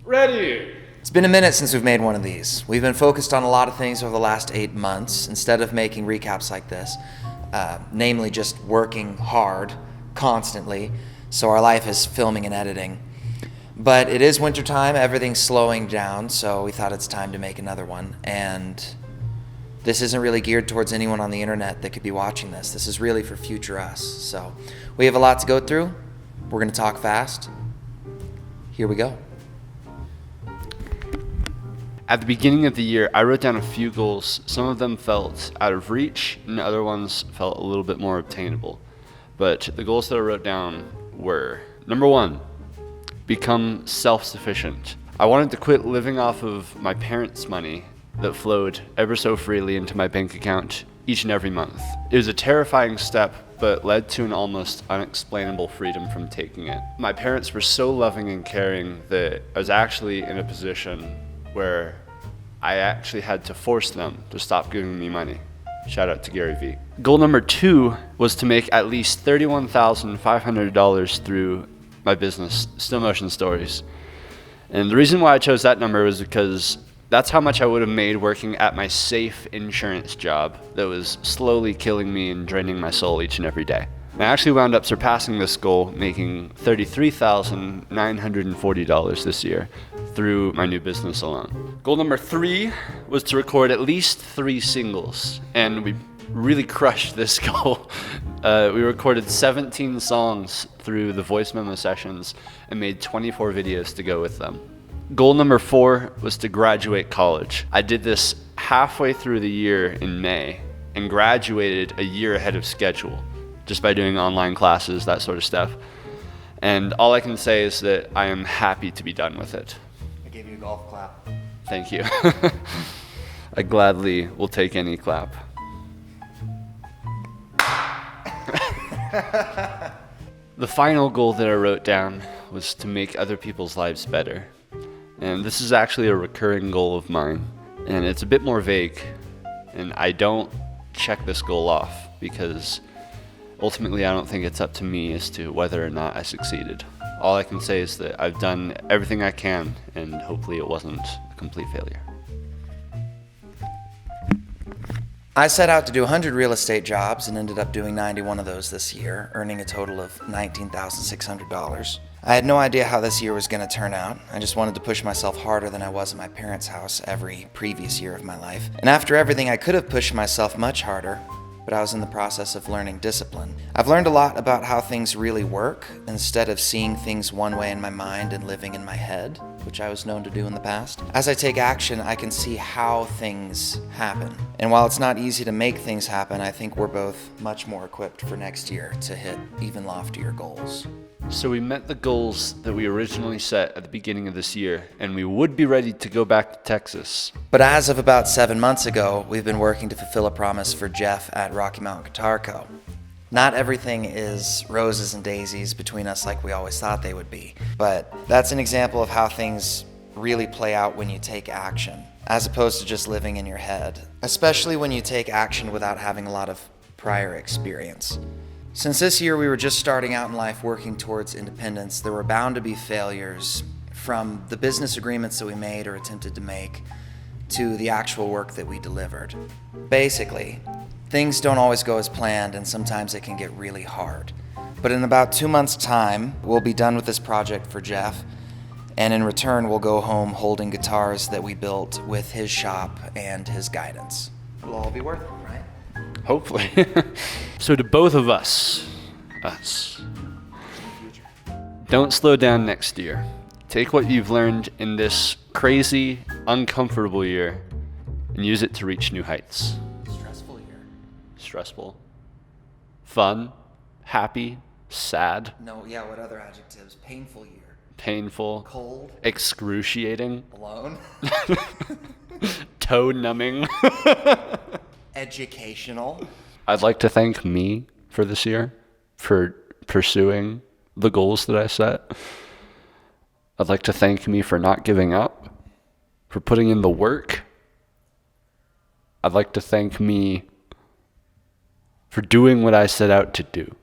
Ready! It's been a minute since we've made one of these. We've been focused on a lot of things over the last 8 months instead of making recaps like this, namely just working hard constantly, so our life is filming and editing. But it is wintertime, everything's slowing down, so we thought it's time to make another one. And this isn't really geared towards anyone on the internet that could be watching this. This is really for future us. So we have a lot to go through. We're going to talk fast. Here we go. At the beginning of the year, I wrote down a few goals. Some of them felt out of reach, and other ones felt a little bit more obtainable. But the goals that I wrote down were, number 1, become self-sufficient. I wanted to quit living off of my parents' money that flowed ever so freely into my bank account each and every month. It was a terrifying step, but led to an almost unexplainable freedom from taking it. My parents were so loving and caring that I was actually in a position where I actually had to force them to stop giving me money. Shout out to Gary Vee. Goal number 2 was to make at least $31,500 through my business, Still Motion Stories. And the reason why I chose that number was because that's how much I would have made working at my safe insurance job that was slowly killing me and draining my soul each and every day. And I actually wound up surpassing this goal, making $33,940 this year through my new business alone. Goal number 3 was to record at least 3 singles, and we really crushed this goal. We recorded 17 songs through the voice memo sessions and made 24 videos to go with them. Goal number 4 was to graduate college. I did this halfway through the year in May and graduated a year ahead of schedule just by doing online classes, that sort of stuff. And all I can say is that I am happy to be done with it. I gave you a golf clap. Thank you. I gladly will take any clap. The final goal that I wrote down was to make other people's lives better. And this is actually a recurring goal of mine. And it's a bit more vague. And I don't check this goal off because ultimately I don't think it's up to me as to whether or not I succeeded. All I can say is that I've done everything I can, and hopefully it wasn't a complete failure. I set out to do 100 real estate jobs and ended up doing 91 of those this year, earning a total of $19,600. I had no idea how this year was going to turn out. I just wanted to push myself harder than I was at my parents' house every previous year of my life. And after everything, I could have pushed myself much harder, but I was in the process of learning discipline. I've learned a lot about how things really work instead of seeing things one way in my mind and living in my head, which I was known to do in the past. As I take action, I can see how things happen. And while it's not easy to make things happen, I think we're both much more equipped for next year to hit even loftier goals. So we met the goals that we originally set at the beginning of this year, and we would be ready to go back to Texas. But as of about 7 months ago, we've been working to fulfill a promise for Jeff at Rocky Mountain Guitar Co. Not everything is roses and daisies between us like we always thought they would be, but that's an example of how things really play out when you take action, as opposed to just living in your head, especially when you take action without having a lot of prior experience. Since this year we were just starting out in life working towards independence, there were bound to be failures, from the business agreements that we made or attempted to make to the actual work that we delivered. Basically, things don't always go as planned, and sometimes it can get really hard. But in about 2 months' time, we'll be done with this project for Jeff, and in return we'll go home holding guitars that we built with his shop and his guidance. It'll all be worth it, right? Hopefully. So to both of us, don't slow down next year. Take what you've learned in this crazy, uncomfortable year and use it to reach new heights. Stressful year. Stressful. Fun. Happy. Sad. No, yeah, what other adjectives? Painful year. Painful. Cold. Excruciating. Alone. Toe numbing. Educational. I'd like to thank me for this year, for pursuing the goals that I set. I'd like to thank me for not giving up, for putting in the work. I'd like to thank me for doing what I set out to do.